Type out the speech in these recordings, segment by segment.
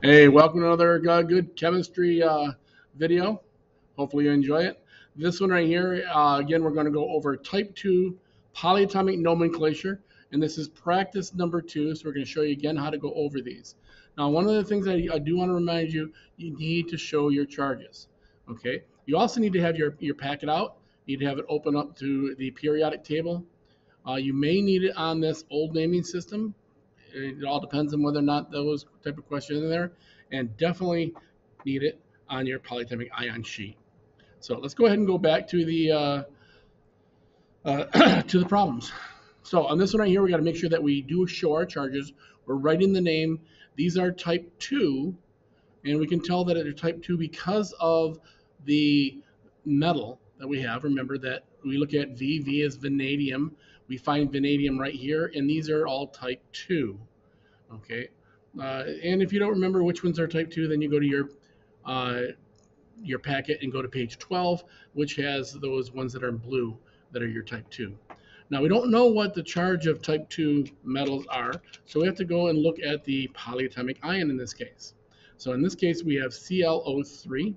Hey, welcome to another good chemistry video. Hopefully you enjoy it. This one right here, again, we're going to go over type 2 polyatomic nomenclature, and this is practice number 2, so we're going to show you again how to go over these. Now, one of the things I do want to remind you, you need to show your charges, okay? You also need to have your packet out. You need to have it open up to the periodic table. You may need it on this old naming system. It all depends on whether or not those type of questions are there, and definitely need it on your polyatomic ion sheet. So let's go ahead and go back to the to the problems. So on this one right here, we got to make sure that we do show our charges. We're writing the name. These are type 2, and we can tell that they're type 2 because of the metal that we have. Remember that we look at V. V is vanadium. We find vanadium right here, and these are all type 2. Okay, and if you don't remember which ones are type 2, then you go to your packet and go to page 12, which has those ones that are in blue that are your type 2. Now, we don't know what the charge of type 2 metals are, so we have to go and look at the polyatomic ion in this case. So in this case, we have ClO3,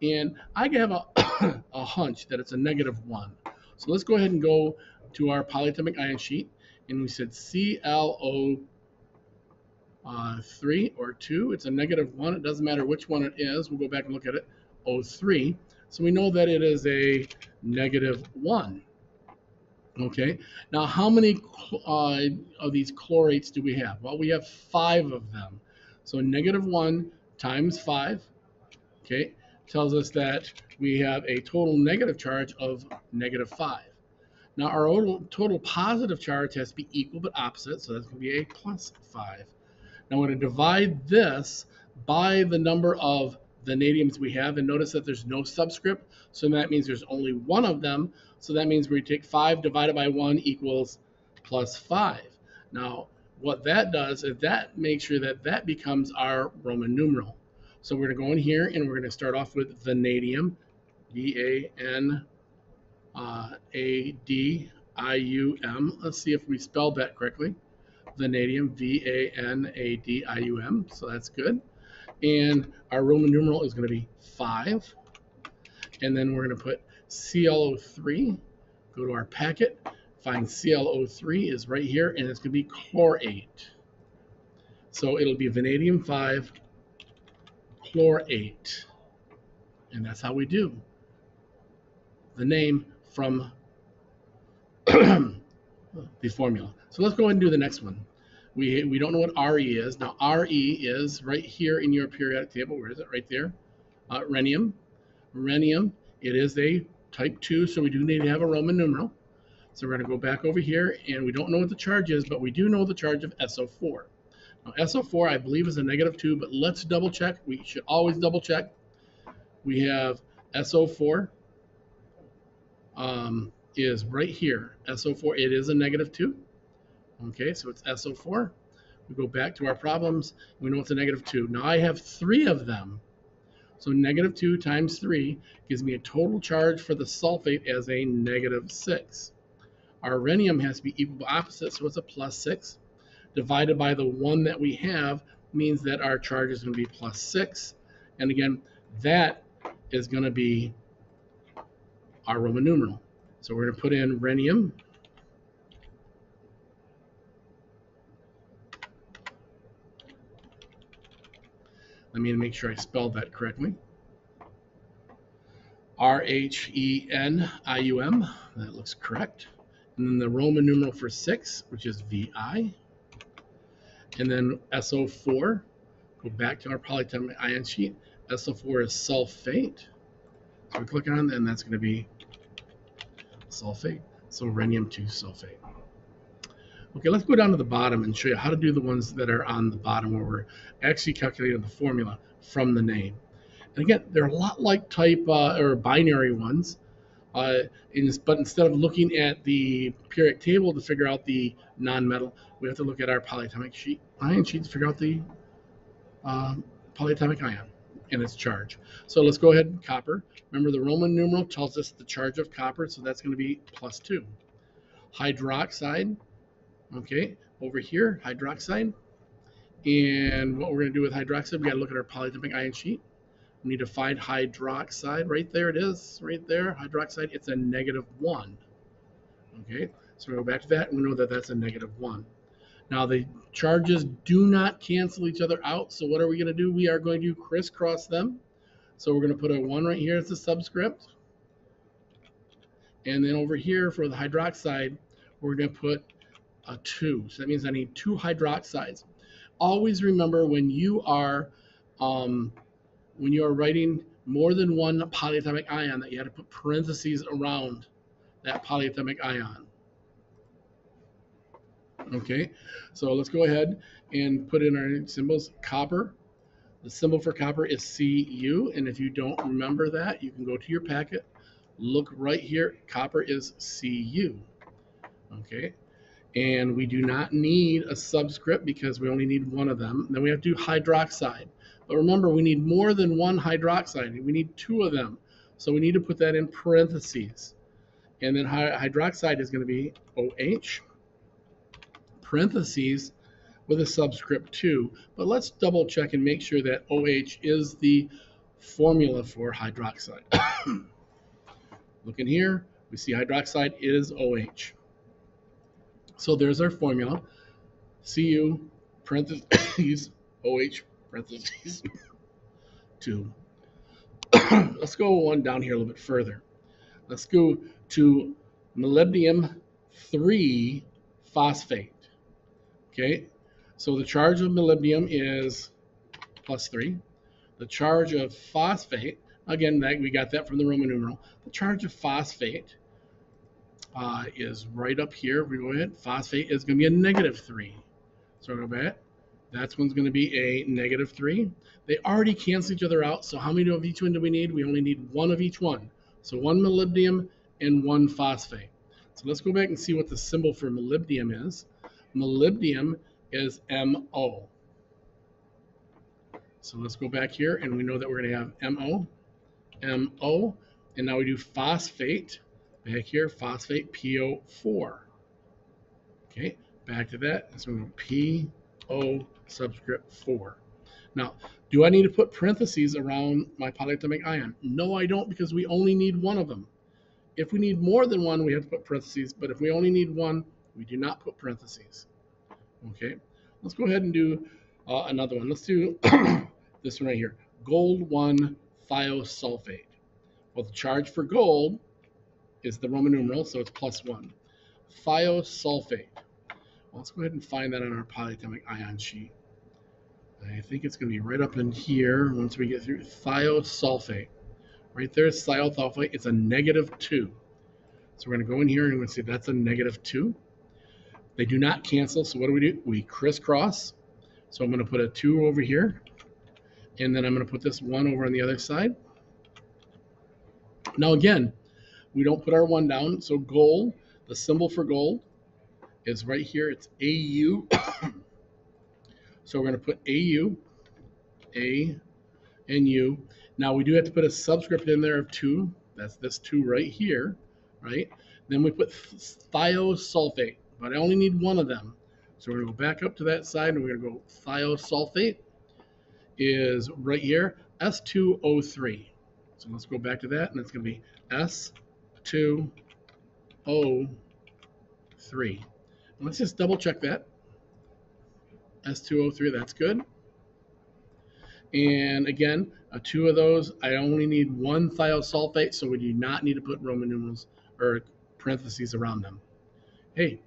and I have a hunch that it's a -1. So let's go ahead and go to our polyatomic ion sheet, and we said ClO3 or 2. It's a -1. It doesn't matter which one it is. We'll go back and look at it. O3. So we know that it is a -1. Okay. Now, how many of these chlorates do we have? Well, we have 5 of them. So -1 times 5, okay, tells us that we have a total negative charge of -5. Now, our total positive charge has to be equal but opposite, so that's going to be a +5. Now, we're going to divide this by the number of vanadiums we have, and notice that there's no subscript, so that means there's only one of them. So that means we take 5 divided by 1 equals +5. Now, what that does is that makes sure that that becomes our Roman numeral. So we're going to go in here, and we're going to start off with vanadium, V-A-N-A-D-I-U-M. Let's see if we spelled that correctly. Vanadium, V-A-N-A-D-I-U-M, so that's good. And our Roman numeral is going to be 5. And then we're going to put ClO3, go to our packet, find ClO3 is right here, and it's going to be chlorate. So it'll be vanadium 5 chlorate. And that's how we do the name from the formula. So let's go ahead and do the next one. We don't know what Re is. Now, Re is right here in your periodic table. Where is it? Right there. Rhenium. Rhenium, it is a type 2, so we do need to have a Roman numeral. So we're going to go back over here, and we don't know what the charge is, but we do know the charge of SO4. Now, SO4, I believe, is a -2, but let's double check. We should always double check. We have SO4 is right here. SO4, it is a -2. Okay, so it's SO4. We go back to our problems. We know it's a -2. Now I have 3 of them. So -2 times 3 gives me a total charge for the sulfate as a -6. Our rhenium has to be equal to opposite, so it's a +6. Divided by the 1 that we have means that our charge is going to be +6. And again, that is going to be our Roman numeral. So we're going to put in rhenium. Let me make sure I spelled that correctly. Rhenium. That looks correct. And then the Roman numeral for 6, which is Vi. And then SO4. Go back to our polyatomic ion sheet. SO4 is sulfate. So we're clicking on that, and that's going to be sulfate. So rhenium 2 sulfate. Okay, let's go down to the bottom and show you how to do the ones that are on the bottom where we're actually calculating the formula from the name. And again, they're a lot like type or binary ones, but instead of looking at the periodic table to figure out the non-metal, we have to look at our polyatomic ion sheet to figure out the polyatomic ion and its charge. So let's go ahead and copper. Remember, the Roman numeral tells us the charge of copper, so that's going to be +2. Hydroxide. Okay, over here, hydroxide And what we're going to do with hydroxide, we got to look at our polyatomic ion sheet. We need to find hydroxide. Right there it is, right there. Hydroxide, it's a -1. Okay, so we go back to that, and we know that that's a -1. Now the charges do not cancel each other out, so what are we going to do? We are going to crisscross them. So we're going to put a 1 right here as the subscript. And then over here for the hydroxide, we're going to put a 2. So that means I need 2 hydroxides. Always remember when you are writing more than one polyatomic ion that you have to put parentheses around that polyatomic ion. Okay, so let's go ahead and put in our symbols. Copper, the symbol for copper is Cu, and if you don't remember that, you can go to your packet, look right here, copper is Cu. Okay, and we do not need a subscript because we only need one of them. Then we have to do hydroxide. But remember, we need more than one hydroxide. We need 2 of them. So we need to put that in parentheses. And then hydroxide is going to be OH, parentheses, with a subscript 2. But let's double check and make sure that OH is the formula for hydroxide. Look in here, we see hydroxide is OH. So there's our formula, Cu, parentheses, OH, parentheses, 2. Let's go one down here a little bit further. Let's go to molybdenum 3 phosphate. Okay, so the charge of molybdenum is +3. The charge of phosphate, again, we got that from the Roman numeral. The charge of phosphate is right up here. We go ahead. Phosphate is going to be a -3. So go back. That one's going to be a -3. They already cancel each other out. So how many of each one do we need? We only need 1 of each one. So 1 molybdenum and 1 phosphate. So let's go back and see what the symbol for molybdenum is. Molybdenum is MO. So let's go back here, and we know that we're going to have MO, MO, and now we do phosphate. Back here, phosphate, PO4. Okay, back to that. So we're going to PO subscript 4. Now, do I need to put parentheses around my polyatomic ion? No, I don't, because we only need 1 of them. If we need more than 1, we have to put parentheses, but if we only need 1, we do not put parentheses. Okay, let's go ahead and do another one. Let's do this one right here, gold 1 thiosulfate. Well, the charge for gold is the Roman numeral, so it's +1. Thiosulfate. Well, let's go ahead and find that on our polyatomic ion sheet. I think it's going to be right up in here once we get through thiosulfate. Right there is thiosulfate. It's a -2. So we're going to go in here and we're going to see that's a -2. They do not cancel, so what do? We crisscross. So I'm going to put a 2 over here, and then I'm going to put this 1 over on the other side. Now again, we don't put our 1 down, so gold, the symbol for gold is right here. It's AU. So we're going to put AU, A, and U. Now we do have to put a subscript in there of 2. That's this 2 right here, right? Then we put thiosulfate, but I only need 1 of them. So we're going to go back up to that side, and we're going to go thiosulfate is right here, S2O3. So let's go back to that, and it's going to be S2O3. And let's just double check that. S2O3, that's good. And again, 2 of those, I only need 1 thiosulfate, so we do not need to put Roman numerals or parentheses around them. Hey,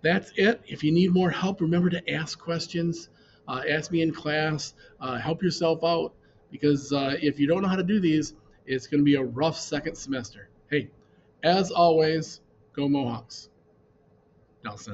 that's it. If you need more help, remember to ask questions. Ask me in class. Help yourself out, because if you don't know how to do these, it's going to be a rough second semester. Hey, as always, go Mohawks. Nelson.